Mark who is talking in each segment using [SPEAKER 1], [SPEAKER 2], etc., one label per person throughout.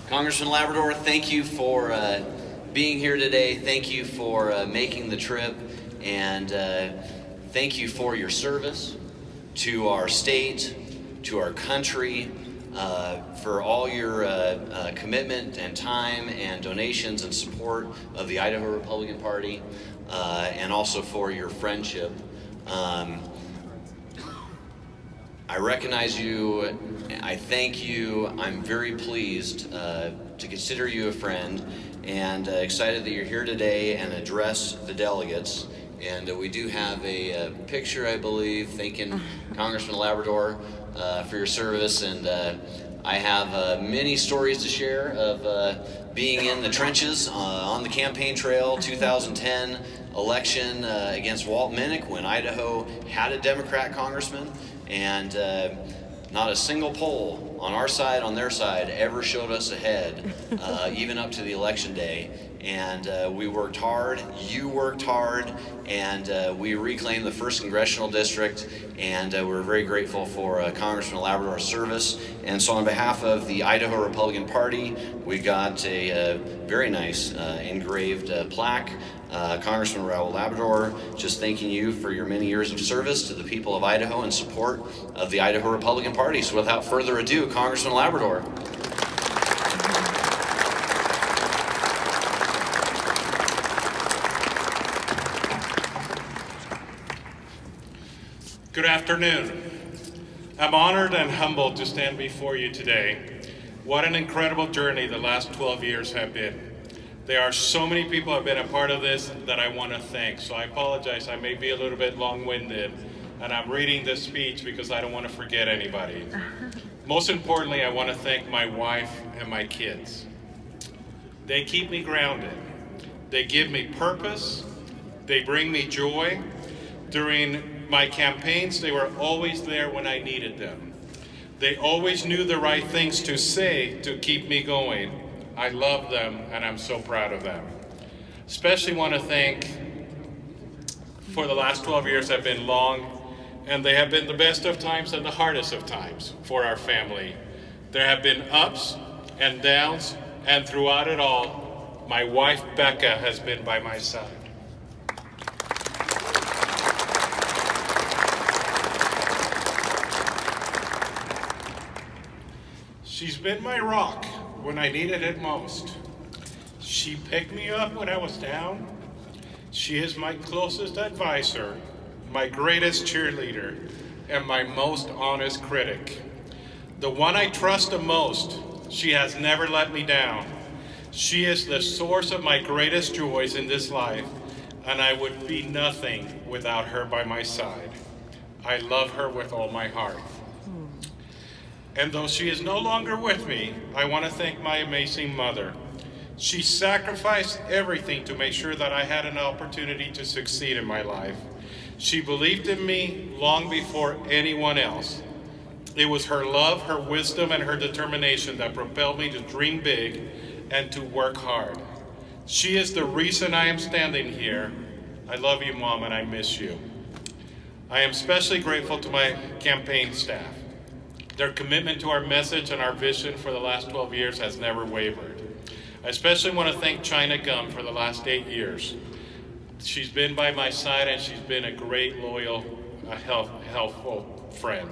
[SPEAKER 1] Congressman Labrador, thank you for being here today. Thank you for making the trip, and thank you for your service to our state, to our country, for all your commitment and time and donations and support of the Idaho Republican Party, and also for your friendship. I recognize you, I thank you, I'm very pleased to consider you a friend, and excited that you're here today and address the delegates. And we do have a picture, I believe, thanking Congressman Labrador for your service, and I have many stories to share of being in the trenches on the campaign trail. 2010 election against Walt Minnick, when Idaho had a Democrat congressman, and not a single poll on our side, on their side, ever showed us ahead, even up to the election day. And we worked hard, you worked hard, and we reclaimed the 1st Congressional District, and we're very grateful for Congressman Labrador's service. And so on behalf of the Idaho Republican Party, we got a very nice engraved plaque. Congressman Raúl Labrador, just thanking you for your many years of service to the people of Idaho in support of the Idaho Republican Party. So without further ado, Congressman Labrador.
[SPEAKER 2] Good afternoon. I'm honored and humbled to stand before you today. What an incredible journey the last 12 years have been. There are so many people who have been a part of this that I want to thank. So I apologize, I may be a little bit long-winded, and I'm reading this speech because I don't want to forget anybody. Most importantly, I want to thank my wife and my kids. They keep me grounded. They give me purpose. They bring me joy. During my campaigns, they were always there when I needed them. They always knew the right things to say to keep me going. I love them, and I'm so proud of them. Especially want to thank, for the last 12 years have been long, and they have been the best of times and the hardest of times for our family. There have been ups and downs, and throughout it all, my wife Becca has been by my side. She's been my rock when I needed it most. She picked me up when I was down. She is my closest advisor, my greatest cheerleader, and my most honest critic. The one I trust the most. She has never let me down. She is the source of my greatest joys in this life, and I would be nothing without her by my side. I love her with all my heart. And though she is no longer with me, I want to thank my amazing mother. She sacrificed everything to make sure that I had an opportunity to succeed in my life. She believed in me long before anyone else. It was her love, her wisdom, and her determination that propelled me to dream big and to work hard. She is the reason I am standing here. I love you, Mom, and I miss you. I am especially grateful to my campaign staff. Their commitment to our message and our vision for the last 12 years has never wavered. I especially want to thank China Gum for the last 8 years. She's been by my side, and she's been a great, loyal, helpful friend.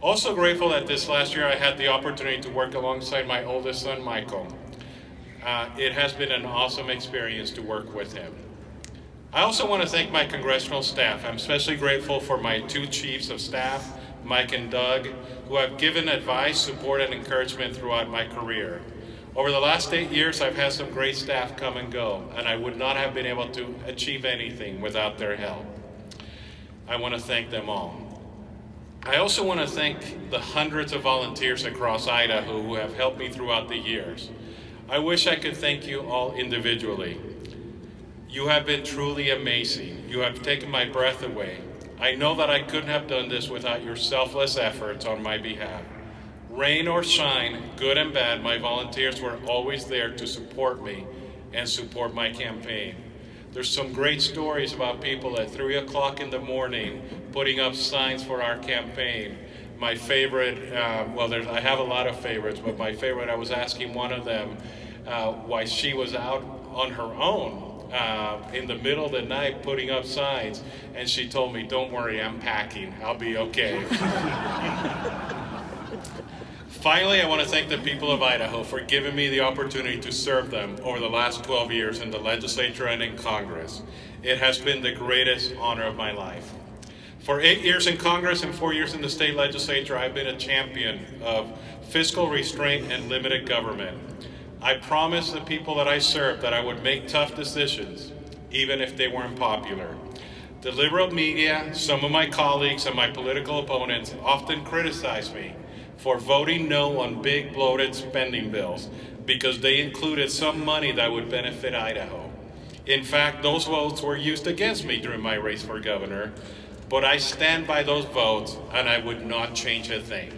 [SPEAKER 2] Also grateful that this last year I had the opportunity to work alongside my oldest son, Michael. It has been an awesome experience to work with him. I also want to thank my congressional staff. I'm especially grateful for my 2 chiefs of staff, Mike and Doug, who have given advice, support, and encouragement throughout my career. Over the last 8 years, I've had some great staff come and go, and I would not have been able to achieve anything without their help. I want to thank them all. I also want to thank the hundreds of volunteers across Idaho who have helped me throughout the years. I wish I could thank you all individually. You have been truly amazing. You have taken my breath away. I know that I couldn't have done this without your selfless efforts on my behalf. Rain or shine, good and bad, my volunteers were always there to support me and support my campaign. There's some great stories about people at 3 o'clock in the morning putting up signs for our campaign. my favorite, I have a lot of favorites, but my favorite, I was asking one of them why she was out on her own in the middle of the night putting up signs, and she told me, "Don't worry, I'm packing, I'll be okay." Finally, I want to thank the people of Idaho for giving me the opportunity to serve them over the last 12 years in the legislature and in Congress. It has been the greatest honor of my life. For 8 years in Congress and 4 years in the state legislature, I've been a champion of fiscal restraint and limited government. I promised the people that I served that I would make tough decisions, even if they weren't popular. The liberal media, some of my colleagues, and my political opponents often criticize me for voting no on big bloated spending bills because they included some money that would benefit Idaho. In fact, those votes were used against me during my race for governor, but I stand by those votes and I would not change a thing.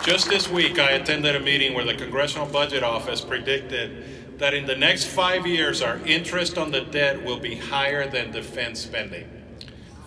[SPEAKER 2] Just this week, I attended a meeting where the Congressional Budget Office predicted that in the next 5 years, our interest on the debt will be higher than defense spending.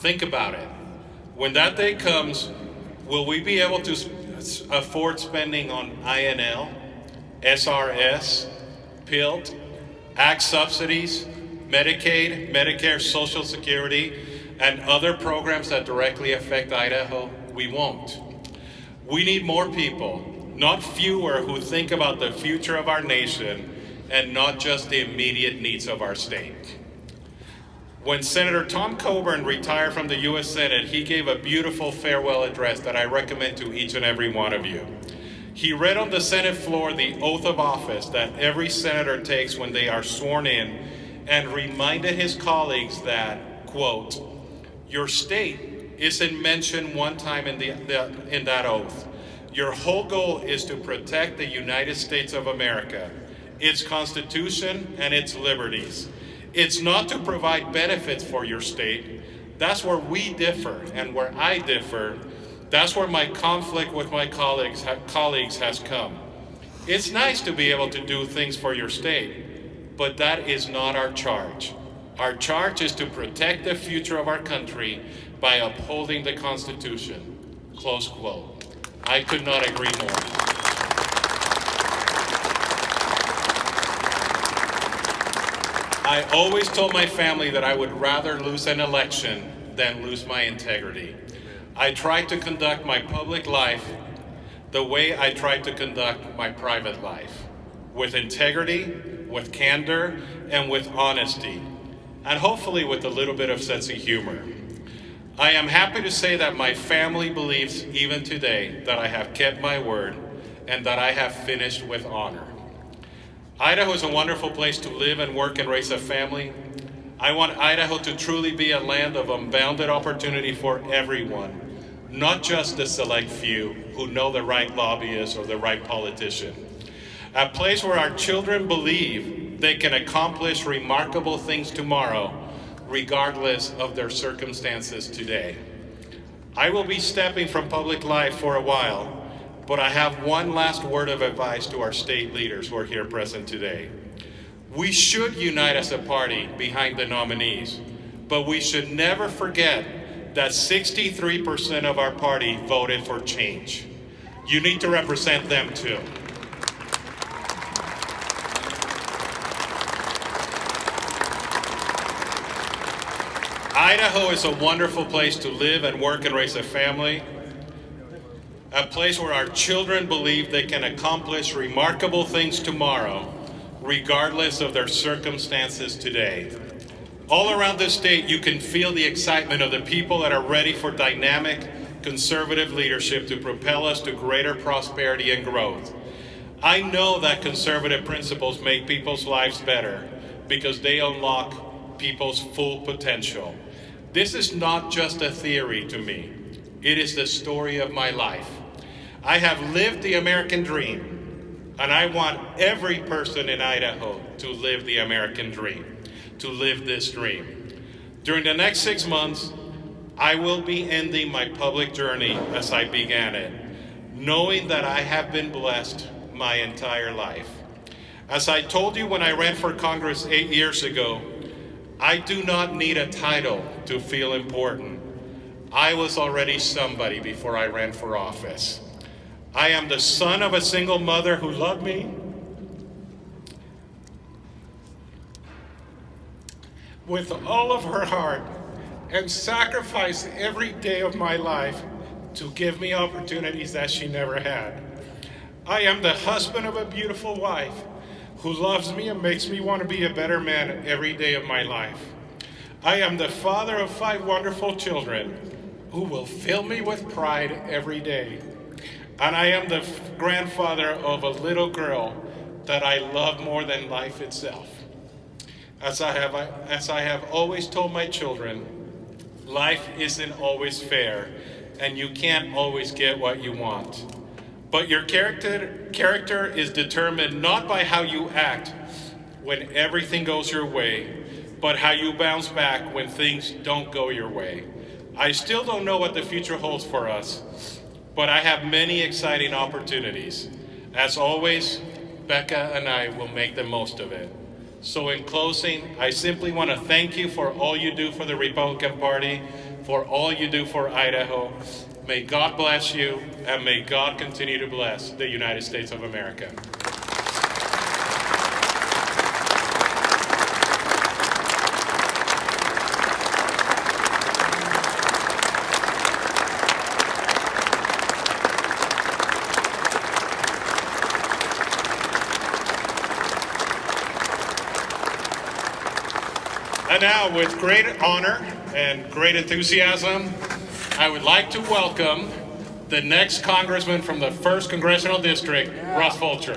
[SPEAKER 2] Think about it. When that day comes, will we be able to afford spending on INL, SRS, PILT, Ag subsidies, Medicaid, Medicare, Social Security, and other programs that directly affect Idaho? We won't. We need more people, not fewer, who think about the future of our nation and not just the immediate needs of our state. When Senator Tom Coburn retired from the U.S. Senate, he gave a beautiful farewell address that I recommend to each and every one of you. He read on the Senate floor the oath of office that every senator takes when they are sworn in and reminded his colleagues that, quote, "Your state isn't mentioned one time in that oath. Your whole goal is to protect the United States of America, its Constitution and its liberties. It's not to provide benefits for your state. That's where we differ, and where I differ, that's where my conflict with my colleagues has come. It's nice to be able to do things for your state, but that is not our charge. Our charge is to protect the future of our country by upholding the Constitution." Close quote. I could not agree more. I always told my family that I would rather lose an election than lose my integrity. I tried to conduct my public life the way I tried to conduct my private life, with integrity, with candor, and with honesty, and hopefully with a little bit of sense of humor. I am happy to say that my family believes even today that I have kept my word and that I have finished with honor. Idaho is a wonderful place to live and work and raise a family. I want Idaho to truly be a land of unbounded opportunity for everyone, not just the select few who know the right lobbyist or the right politician. A place where our children believe they can accomplish remarkable things tomorrow, regardless of their circumstances today. I will be stepping from public life for a while, but I have one last word of advice to our state leaders who are here present today. We should unite as a party behind the nominees, but we should never forget that 63% of our party voted for change. You need to represent them too. Idaho is a wonderful place to live and work and raise a family, a place where our children believe they can accomplish remarkable things tomorrow, regardless of their circumstances today. All around the state, you can feel the excitement of the people that are ready for dynamic, conservative leadership to propel us to greater prosperity and growth. I know that conservative principles make people's lives better because they unlock people's full potential. This is not just a theory to me. It is the story of my life. I have lived the American dream, and I want every person in Idaho to live the American dream, to live this dream. During the next 6 months, I will be ending my public journey as I began it, knowing that I have been blessed my entire life. As I told you when I ran for Congress 8 years ago, I do not need a title to feel important. I was already somebody before I ran for office. I am the son of a single mother who loved me with all of her heart and sacrificed every day of my life to give me opportunities that she never had. I am the husband of a beautiful wife who loves me and makes me want to be a better man every day of my life. I am the father of 5 wonderful children who will fill me with pride every day. And I am the grandfather of a little girl that I love more than life itself. As I have always told my children, life isn't always fair, and you can't always get what you want. But your character is determined not by how you act when everything goes your way, but how you bounce back when things don't go your way. I still don't know what the future holds for us, but I have many exciting opportunities. As always, Becca and I will make the most of it. So in closing, I simply want to thank you for all you do for the Republican Party, for all you do for Idaho. May God bless you, and may God continue to bless the United States of America. And now, with great honor and great enthusiasm, I would like to welcome the next congressman from the 1st Congressional District, Russ Fulcher.